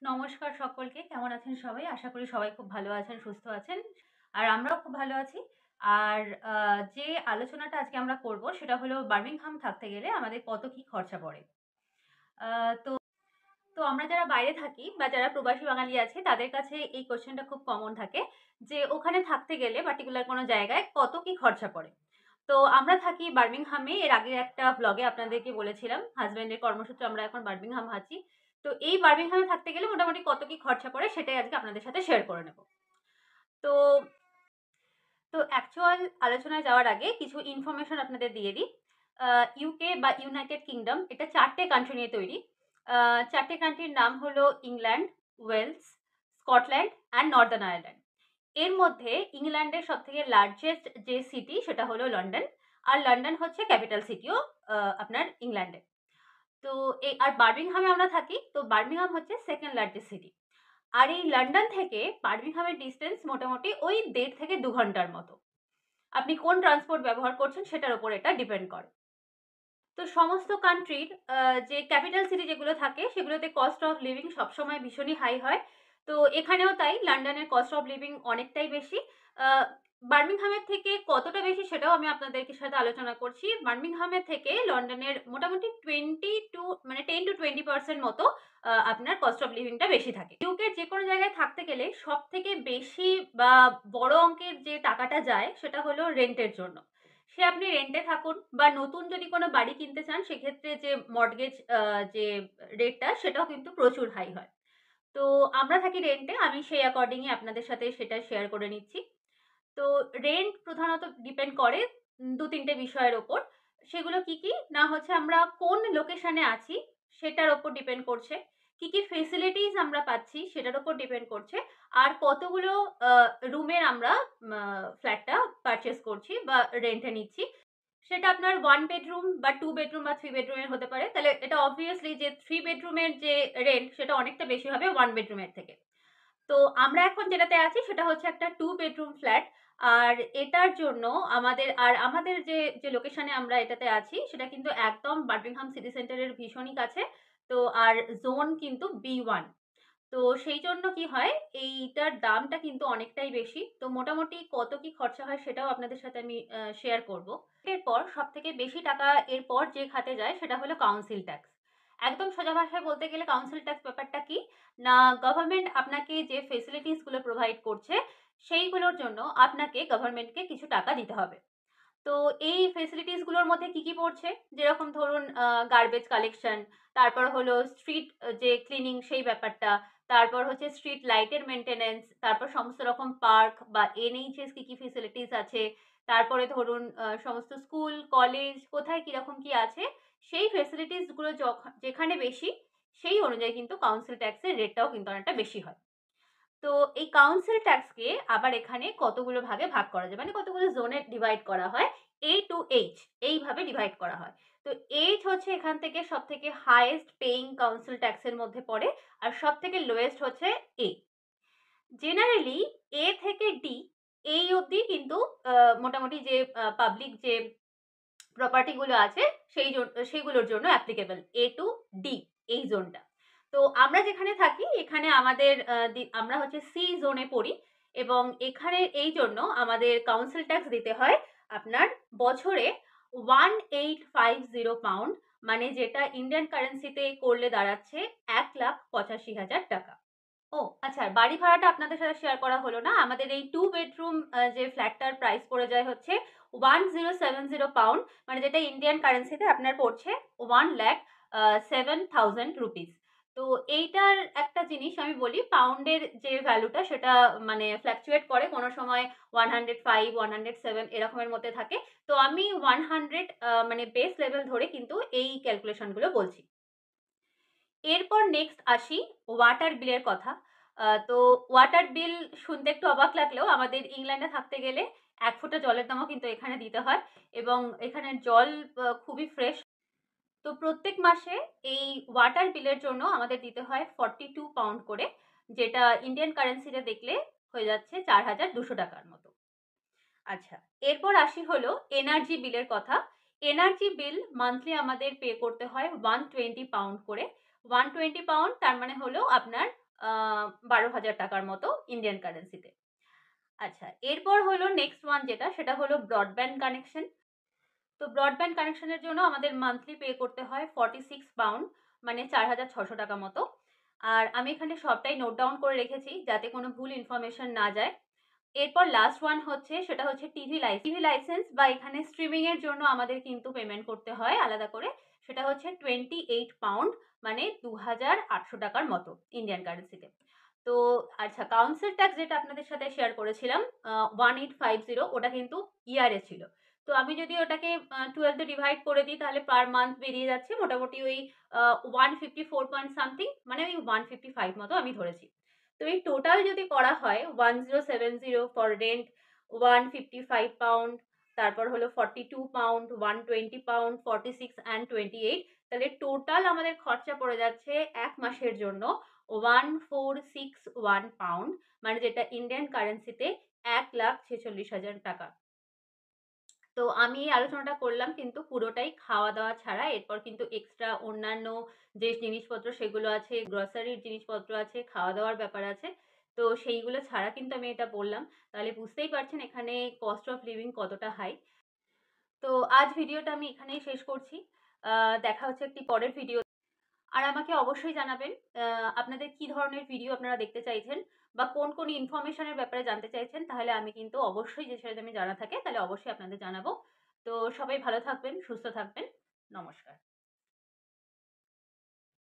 নমস্কার সকলকে। কেমন আছেন সবাই? আশা করি সবাই খুব ভালো আছেন, সুস্থ আছেন। আর আমরাও খুব ভালো আছি। আর যে আলোচনাটা আজকে আমরা করব সেটা হলো বার্মিংহাম থাকতে গেলে আমাদের কত কি খরচা পড়ে। আ তো তো আমরা যারা বাইরে থাকি বা যারা প্রবাসী বাঙালি আছে তাদের কাছে এই কোয়েশ্চেনটা খুব কমন থাকে যে ওখানে থাকতে গেলে পার্টিকুলার কোনো জায়গায় কত কি খরচা পড়ে। তো আমরা থাকি বার্মিংহামে। এর আগের একটা ভ্লগে আপনাদেরকে বলেছিলাম হাসব্যান্ডের কর্মসূত্রে আমরা এখন বার্মিংহাম আছি। তো এই বার্মিংহামে থাকতে গেলে মোটামুটি কত কি খরচা পড়ে সেটাই আজকে আপনাদের সাথে শেয়ার করে নেব। তো তো অ্যাকচুয়াল আলোচনায় যাওয়ার আগে কিছু ইনফরমেশন আপনাদের দিয়ে দিই। ইউকে বা ইউনাইটেড কিংডম এটা ৪ টে কান্ট্রি নিয়ে তৈরি। ৪ টে কান্ট্রির নাম হলো England, Wales, Scotland and Northern Ireland. এর মধ্যে ইংল্যান্ডের সবথেকে লার্জেস্ট যে সিটি সেটা হলো লন্ডন। আর লন্ডন হচ্ছে ক্যাপিটাল সিটিও আপনার ইংল্যান্ডের। তো আর বার্মিংহামে আমরা থাকি। তো বার্মিংহাম হচ্ছে সেকেন্ড লার্জেস্ট সিটি। আর এই লন্ডন থেকে বার্মিংহামের ডিসটেন্স মোটামুটি ওই ১.৫ থেকে ২ ঘন্টার মতো। আপনি কোন ট্রান্সপোর্ট ব্যবহার করছেন সেটার উপর এটা ডিপেন্ড করে। তো সমস্ত কান্ট্রির যে ক্যাপিটাল সিটি যেগুলো থাকে সেগুলোতে কস্ট অফ লিভিং সবসময় ভীষণই হাই হয়। তো এখানেও তাই লন্ডনের কস্ট অফ লিভিং অনেকটাই বেশি। আ বার্মিংহামের থেকে কতটা বেশি সেটাও আমি আপনাদেরকে সাথে আলোচনা করছি। বার্মিংহামের থেকে লন্ডনের মোটামুটি 10-20% মতো আপনার কস্ট অফ লিভিংটা বেশি থাকে। ইউকের যেকোনো জায়গায় থাকতে গেলে সবথেকে বেশি বা বড় অঙ্কের যে টাকাটা যায় সেটা হলো রেন্টের জন্য। সে আপনি রেন্টে থাকুন বা নতুন যদি কোনো বাড়ি কিনতে চান সেক্ষেত্রে যে মর্টগেজ যে রেটটা সেটাও কিন্তু প্রচুর হাই হয়। তো আমরা থাকি রেন্টে। আমি সেই অ্যাকর্ডিংই আপনাদের সাথে সেটা শেয়ার করে নিচ্ছি। তো রেন্ট প্রধানত ডিপেন্ড করে ২-৩ টে বিষয়ের ওপর। সেগুলো কি, কি? না হচ্ছে আমরা কোন লোকেশনে আছি সেটার উপর ডিপেন্ড করছে। কি, কি ফেসিলিটিস আমরা পাচ্ছি সেটার উপর ডিপেন্ড করছে। আর কতগুলো আ রুমের আমরা মা ফ্ল্যাটটা পারচেজ করছি বা রেন্টে নিচ্ছি। সেটা আপনার 1 বেডরুম বা 2 বেডরুম বা 3 বেডরুমের হতে পারে। তাহলে এটা অবভিয়াসলি যে 3 বেডরুমের যে রেন্ট সেটা অনেকটা বেশি হবে 1 বেডরুমের থেকে। তো আমরা এখন যেটাতে আছি সেটা হচ্ছে একটা 2 বেডরুম ফ্ল্যাট। আর এটার জন্য আমাদের যে লোকেশনে আমরা এটাতে আছি সেটা কিন্তু একদম বার্মিংহাম সিটি সেন্টারের ভীষণই কাছে। তো আর জোন কিন্তু B1। তো সেই জন্য কি হয়, এইটার দামটা কিন্তু অনেকটাই বেশি। তো মোটামুটি কত কি খরচা হয় সেটাও আপনাদের সাথে আমি শেয়ার করব। এরপর সবথেকে বেশি টাকা এরপর যে খাতে যায় সেটা হলো কাউন্সিল ট্যাক্স। একদম সোজা ভাষায় বলতে গেলে কাউন্সিল ট্যাক্স ব্যাপারটা কি? না, গভর্নমেন্ট আপনাকে যে ফেসিলিটিস গুলো প্রোভাইড করছে সেইগুলোর জন্য আপনাকে গভর্নমেন্টকে কিছু টাকা দিতে হবে। তো এই ফেসিলিটিস গুলোর মধ্যে কি, কি পড়ছে? যেরকম ধরুন গার্বেজ কালেকশন, তারপর হলো স্ট্রিট যে ক্লিনিং সেই ব্যাপারটা, তারপর হচ্ছে স্ট্রিট লাইটের মেইনটেন্যান্স, তারপর সমস্ত রকম পার্ক বা NHS কি, কি ফেসিলিটিস আছে, তারপরে ধরুন সমস্ত স্কুল, কলেজ কোথায় কিরকম কি আছে, সেই ফেসিলিটিস গুলো যেখানে বেশি সেই অনুযায়ী কিন্তু কাউন্সিল ট্যাক্সের রেটটাও কিন্তু অনেকটা বেশি হয়। তো এই কাউন্সিল ট্যাক্সকে আবার এখানে কতগুলো ভাগে ভাগ করা যায়, মানে কতগুলো জোনে ডিভাইড করা হয়। A to H এইভাবে ডিভাইড করা হয়। তো H হচ্ছে এখান থেকে সবথেকে হাইয়েস্ট পেইং কাউন্সিল ট্যাক্সের মধ্যে পড়ে। আর সবথেকে লোয়েস্ট হচ্ছে A। জেনারেলি A থেকে D এই অবধি কিন্তু মোটামুটি যে পাবলিক যে প্রপার্টি গুলো আছে সেইগুলোর জন্য অ্যাপ্লিকেবল A to D এই জোনটা। তো আমরা যেখানে থাকি এখানে আমাদের আমরা হচ্ছে সি জোনে পড়ি এবং এখানে এই জন্য আমাদের কাউন্সিল ট্যাক্স দিতে হয় আপনার বছরে 1850 পাউন্ড, মানে যেটা ইন্ডিয়ান কারেন্সিতে করলে দাঁড়াচ্ছে 1,85,000 টাকা। ও আচ্ছা, বাড়ি ভাড়াটা আপনাদের সাথে শেয়ার করা হলো না। আমাদের এই 2 বেডরুম যে ফ্ল্যাটটার প্রাইস পড়ে যায় হচ্ছে 1070 পাউন্ড, মানে যেটা ইন্ডিয়ান কারেন্সিতে আপনার পড়ছে 1,07,000 রুপিস। তো এইটার একটা জিনিস আমি বলি, পাউন্ডের যে ভ্যালুটা সেটা মানে ফ্ল্যাকচুয়েট করে। কোনো সময় 105, 107 এরকমের মধ্যে থাকে। তো আমি 100 মানে বেস লেভেল ধরে কিন্তু এই ক্যালকুলেশন গুলো বলছি। এরপর নেক্সট আসি ওয়াটার বিলের কথা। তো ওয়াটার বিল শুনতে একটু অবাক লাগলেও আমাদের ইংল্যান্ডে থাকতে গেলে ১ ফোঁটা জলের দামও কিন্তু এখানে দিতে হয় এবং এখানের জল খুবই ফ্রেশ। তো প্রত্যেক মাসে এই ওয়াটার বিলের জন্য আমাদের দিতে হয় 42 পাউন্ড করে, যেটা ইন্ডিয়ান কারেন্সিতে দেখলে হয়ে যাচ্ছে ৪,২০০ টাকার মতো। আচ্ছা, এরপর আসি হলো এনার্জি বিলের কথা। এনার্জি বিল মান্থলি আমাদের পে করতে হয় 120 পাউন্ড করে। 120 পাউন্ড তার মানে হলো আপনার 12,000 টাকার মতো ইন্ডিয়ান কারেন্সিতে। আচ্ছা, এরপর হলো নেক্সট ওয়ান যেটা, সেটা হলো ব্রডব্যান্ড কানেকশন। তো ব্রডব্যান্ড কানেকশনের জন্য আমাদের মান্থলি পে করতে হয় 46 পাউন্ড, মানে 4,600 টাকা মতো। আর আমি এখানে সবটাই নোট ডাউন করে রেখেছি যাতে কোনো ভুল ইনফরমেশন না যায়। এরপর লাস্ট ওয়ান হচ্ছে, সেটা হচ্ছে টিভি লাইসেন্স বা এখানে স্ট্রিমিং এর জন্য আমাদের কিন্তু পেমেন্ট করতে হয় আলাদা করে। সেটা হচ্ছে 28 পাউন্ড, মানে 2,800 টাকার মতো ইন্ডিয়ান কারেন্সিতে। তো আচ্ছা, কাউন্সিল ট্যাক্স যেটা আপনাদের সাথে শেয়ার করেছিলাম 1850, ওটা কিন্তু ইয়ারে ছিল। তো আমি যদি ওটাকে 12 দিয়ে ডিভাইড করে দিই তাহলে পার মান্থ বেরিয়ে যাচ্ছে মোটামুটি ওই 154 পয়েন্ট সামথিং, মানে ওই 155 মতো আমি ধরেছি। তো এই টোটাল যদি করা হয় 1070 ফর রেন্ট, 155 পাউন্ড, তারপর হলো 42 পাউন্ড, 120 পাউন্ড, 46 অ্যান্ড 28, তাহলে টোটাল আমাদের খরচা পড়ে যাচ্ছে 1 মাসের জন্য 1461 পাউন্ড, মানে যেটা ইন্ডিয়ান কারেন্সিতে 1,46,000 টাকা। তো আমি এই আলোচনাটা করলাম কিন্তু পুরোটাই খাওয়া-দাওয়া ছাড়া। এরপর কিন্তু এক্সট্রা অন্যান্য যে জিনিসপত্র সেগুলো আছে, গ্রোসারির জিনিসপত্র আছে, খাওয়া-দাওয়ার ব্যাপার আছে। তো সেইগুলো ছাড়া কিন্তু আমি এটা বললাম। তাহলে বুঝতেই পারছেন এখানে কস্ট অফ লিভিং কতটা হাই। তো আজ ভিডিওটা আমি এখানেই শেষ করছি। দেখা হচ্ছে একটি পরের ভিডিও। আর আমাকে অবশ্যই জানাবেন আপনাদের কি ধরনের ভিডিও আপনারা দেখতে চাইছেন বা কোন ইনফরমেশন এর ব্যাপারে জানতে চাইছেন। তাহলে আমি কিন্তু অবশ্যই, যে সেটা আমি জানা থাকে তাহলে অবশ্যই আপনাদের জানাবো। তো সবাই ভালো থাকবেন, সুস্থ থাকবেন। নমস্কার।